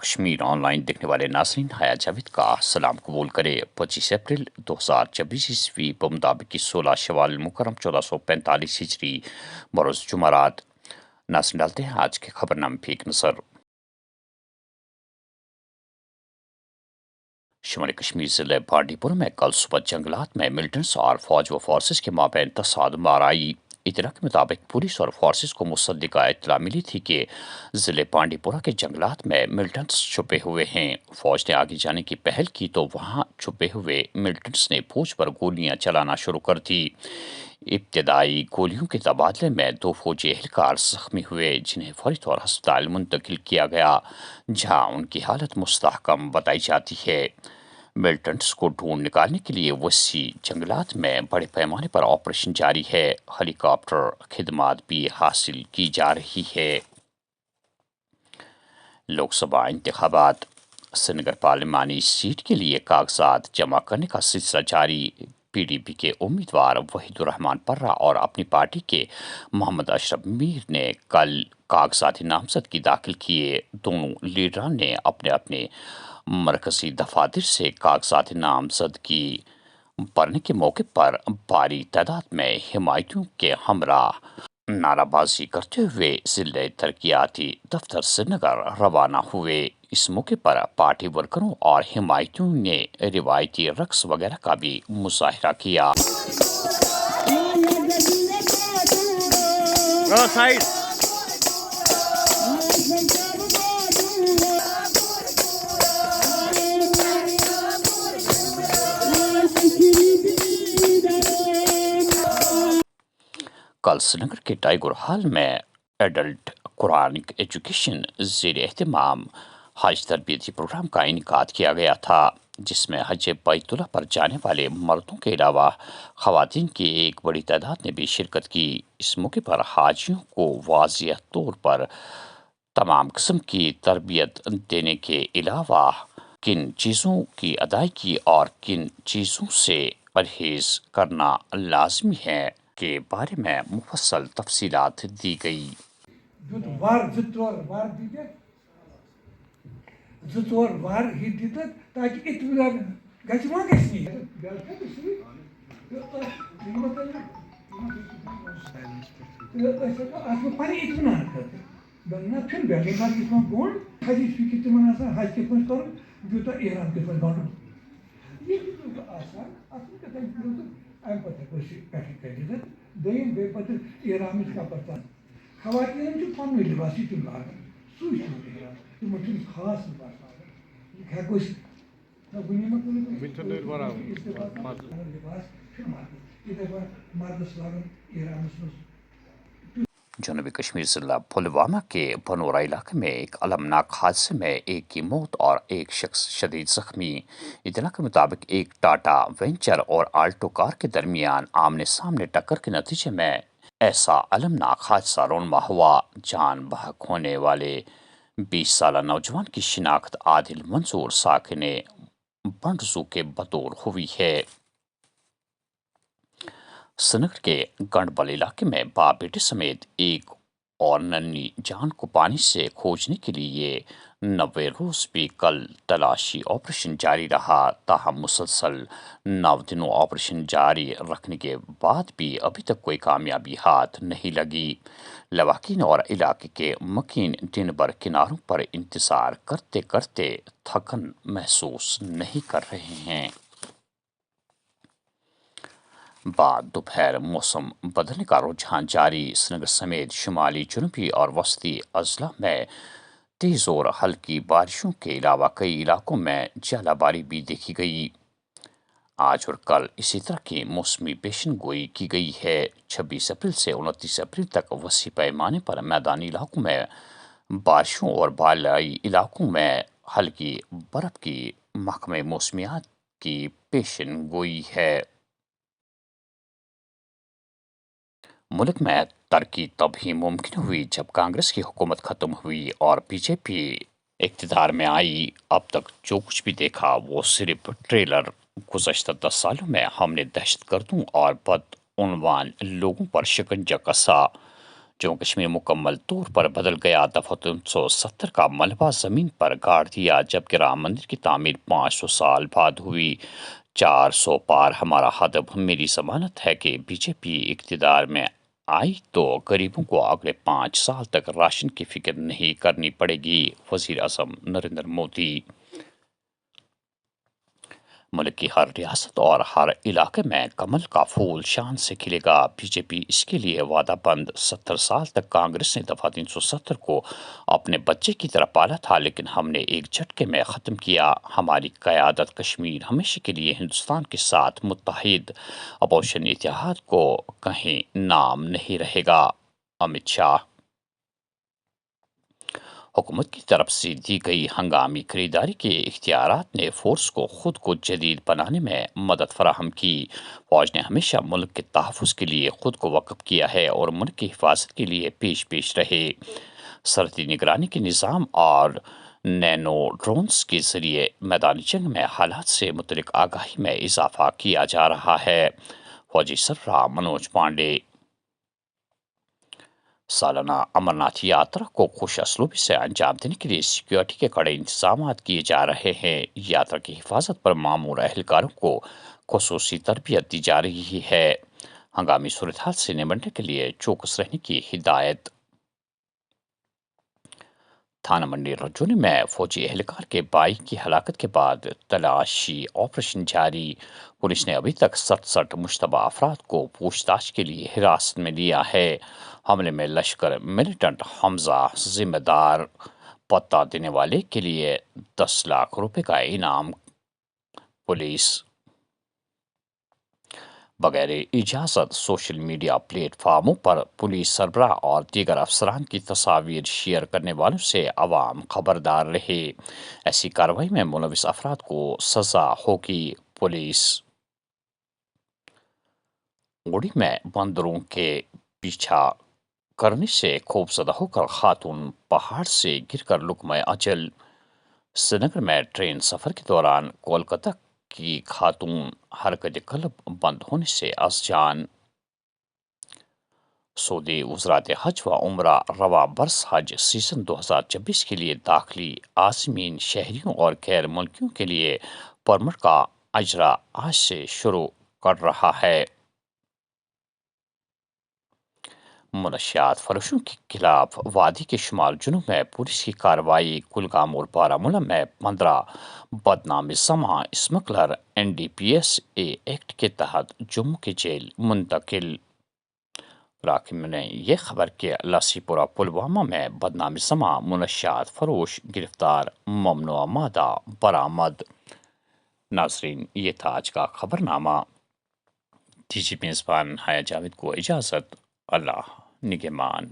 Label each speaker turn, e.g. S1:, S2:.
S1: Kashmir online देखने वाले नाज़रीन हया जावेद का सलाम कबूल करे। 25 अप्रैल 2024 ईस्वी मुताबिक 16 शवाल मुकरम 1445 हिजरी बरोज जुमारात। नाज़रीन डालते हैं आज के खबरनामे पे एक नज़र। शुमाली कश्मीर जिले बांडीपुर में कल सुबह जंगलात में मिलिटेंट्स और फौज व फोर्सेस के माबैन तसादम आई। इतला के मुताबिक पुलिस और फोर्सेस को मुसद्दिका इत्तला मिली थी कि जिले बांडीपुरा के जंगलात में मिलिटेंट्स छुपे हुए हैं। फौज ने आगे जाने की पहल की तो वहां छुपे हुए मिलिटेंट्स ने फौज पर गोलियां चलाना शुरू कर दी। इब्तदाई गोलियों के तबादले में 2 फौजी एहलकार जख्मी हुए, जिन्हें फौरी तौर अस्पताल मुंतकिल किया गया, जहां उनकी हालत मुस्तहकम बताई जाती है। मिलिटेंट्स को ढूंढ निकालने के लिए वसी जंगलात में बड़े पैमाने पर ऑपरेशन जारी है। हेलीकॉप्टर खिदमात भी हासिल की जा रही है। लोकसभा इंतखाबात श्रीनगर पार्लिमानी सीट के लिए कागजात जमा करने का सिलसिला जारी। पीडीपी के उम्मीदवार वहीदुर रहमान पर्रा और अपनी पार्टी के मोहम्मद अशरफ मीर ने कल कागजाती नामजदगी दाखिल किए। दोनों लीडरान ने अपने अपने मरकजी दफातर से कागजाती नामजदगी भरने के मौके पर भारी तादाद में हिमायतियों के हमरा नाराबाजी करते हुए जिले तरक्याती दफ्तर श्रीनगर रवाना हुए। इस मौके पर पार्टी वर्करों और हिमायतियों ने रिवायती रक्स वगैरह का भी मुजाहरा किया। कल श्रीनगर के टाइगर हॉल में एडल्ट कुरानिक एजुकेशन ज़ेर एहतमाम हज तरबियती प्रोग्राम का इनेकाद किया गया था, जिसमें हज बैतुल्लाह पर जाने वाले मर्दों के अलावा ख़वातीन की एक बड़ी तादाद ने भी शिरकत की। इस मौके पर हाजियों को वाज़िह तौर पर तमाम किस्म की तरबियत देने के अलावा किन चीज़ों की अदायगी और किन चीज़ों से परहेज़ करना लाजमी है के बारे में मुफस्सल तफसीलात दी गई।
S2: ताकि इत्मीनान गज मा गई पहले इत्मीनान करते बनना फिर बैठे का किस्म बोल हज की तमन्ना सा हज के कुछ कर जो तो इहराम के पर गांव ये तो आसान असली का तो आई पता कुछ पैसे कर दे देन बे पता इहराम का पता खवातीन जो पन लिबास ही तुम लाग सुई सुई तो मुझे खास लिबास है कुछ ना बुनी मत
S3: Winter नहीं बड़ा
S2: लिबास फिर मार इधर पर मर्द लागन इहराम से
S1: जनूबी कश्मीर जिला पुलवामा के बनोरा इलाके में एक अलमनाक हादसे में एक की मौत और एक शख्स शदीद जख्मी। इतला के मुताबिक एक टाटा वेंचर और आल्टो कार के दरमियान आमने सामने टक्कर के नतीजे में ऐसा अलमनाक हादसा रोनमा हुआ। जान बहक होने वाले 20 साल नौजवान की शिनाख्त आदिल मंसूर साकिन बंडजू के बतौर हुई है। श्रीनगर के गंडबल इलाके में बाप बेटे समेत एक और नन्ही जान को पानी से खोजने के लिए 90 रोज भी कल तलाशी ऑपरेशन जारी रहा। ताहम मुसलसल 9 दिनों ऑपरेशन जारी रखने के बाद भी अभी तक कोई कामयाबी हाथ नहीं लगी। लवाकिन और इलाके के मकीन दिन भर किनारों पर इंतजार करते करते थकन महसूस नहीं कर रहे हैं। बाद दोपहर मौसम बदलने का रुझान जारी। श्रीनगर समेत शुमाली जनूबी और वस्ती अजला में तेज़ और हल्की बारिशों के अलावा कई इलाकों में झालाबारी भी देखी गई। आज और कल इसी तरह की मौसमी पेशन गोई की गई है। 26 अप्रैल से 29 अप्रैल तक वसी पैमाने पर मैदानी इलाकों में बारिशों और बालाई इलाकों में हल्की बर्फ की महकमे मौसमियात की पेशन गोई है। मुल्क में तरक्की तभी मुमकिन हुई जब कांग्रेस की हुकूमत खत्म हुई और बीजेपी इक़्तिदार में आई। अब तक जो कुछ भी देखा वो सिर्फ ट्रेलर। गुज़श्ता 10 सालों में हमने दहशतगर्दों और बदउनवान लोगों पर शिकंजा कसा, جموں کشمیر مکمل طور پر بدل گیا، دفعہ 370 کا ملبہ زمین پر گاڑ دیا، جبکہ رام مندر کی تعمیر 500 سال بعد ہوئی۔ 400 پار ہمارا ہدف، میری ضمانت ہے کہ بی جے پی اقتدار میں آئی تو غریبوں کو اگلے 5 سال تک راشن کی فکر نہیں کرنی پڑے گی، وزیر اعظم نریندر مودی۔ ملک کی ہر ریاست اور ہر علاقے میں کمل کا پھول شان سے کھلے گا، بی جے پی اس کے لیے وعدہ بند۔ 70 سال تک کانگریس نے دفعہ 370 کو اپنے بچے کی طرح پالا تھا، لیکن ہم نے ایک جھٹکے میں ختم کیا۔ ہماری قیادت کشمیر ہمیشہ کے لیے ہندوستان کے ساتھ متحد، اپوزیشن اتحاد کو کہیں نام نہیں رہے گا، امت شاہ۔ حکومت کی طرف سے دی گئی ہنگامی خریداری کے اختیارات نے فورس کو خود کو جدید بنانے میں مدد فراہم کی۔ فوج نے ہمیشہ ملک کے تحفظ کے لیے خود کو وقف کیا ہے اور ملک کی حفاظت کے لیے پیش رہے۔ سرحدی نگرانی کے نظام اور نینو ڈرونز کے ذریعے میدانی جنگ میں حالات سے متعلق آگاہی میں اضافہ کیا جا رہا ہے، فوجی سربراہ منوج پانڈے۔ سالانہ امرناتھ یاترا کو خوش اسلوبی سے انجام دینے کے لیے سیکیورٹی کے کڑے انتظامات کیے جا رہے ہیں۔ یاترا کی حفاظت پر مامور اہلکاروں کو خصوصی تربیت دی جا رہی ہے۔ ہنگامی صورتحال سے نمٹنے کے لیے چوکس رہنے کی ہدایت۔ تھانہ منڈی رجوری میں فوجی اہلکار کے بھائی کی ہلاکت کے بعد تلاشی آپریشن جاری، پولیس نے ابھی تک 67 مشتبہ افراد کو پوچھ تاچھ کے لیے حراست میں لیا ہے۔ حملے میں لشکر ملیٹنٹ حمزہ ذمہ دار، پتہ دینے والے کے لیے 10 لاکھ روپے کا انعام۔ پولیس بغیر اجازت سوشل میڈیا پلیٹ فارموں پر پولیس سربراہ اور دیگر افسران کی تصاویر شیئر کرنے والوں سے عوام خبردار رہے، ایسی کارروائی میں ملوث افراد کو سزا ہوگی۔ پولیس اڑی میں بندروں کے پیچھا کرنے سے خوفزدہ ہو کر خاتون پہاڑ سے گر کر لقمہ اجل۔ سری نگر میں ٹرین سفر کے دوران کولکتہ کی خاتون حرکت قلب بند ہونے سے از جان۔ سعودی وزارت حج و عمرہ رواں برس حج سیزن 2026 کے لیے داخلی عازمین، شہریوں اور غیر ملکیوں کے لیے پرمٹ کا اجرا آج سے شروع کر رہا ہے۔ منشیات فروشوں کے خلاف وادی کے شمال جنوب میں پولیس کی کارروائی، کلگام اور بارہمولہ میں 15 بدنام سماع smuggler N D P S A act کے تحت جموں کی جیل منتقل۔ راکم نے یہ خبر کہ لاسی پورہ پلوامہ میں بدنام سماع منشیات فروش گرفتار، ممنوعہ مادہ برآمد۔ ناظرین، یہ تھا آج کا خبرنامہ۔ دیجیے میزبان حیا جاوید کو اجازت۔ اللہ نگہبان۔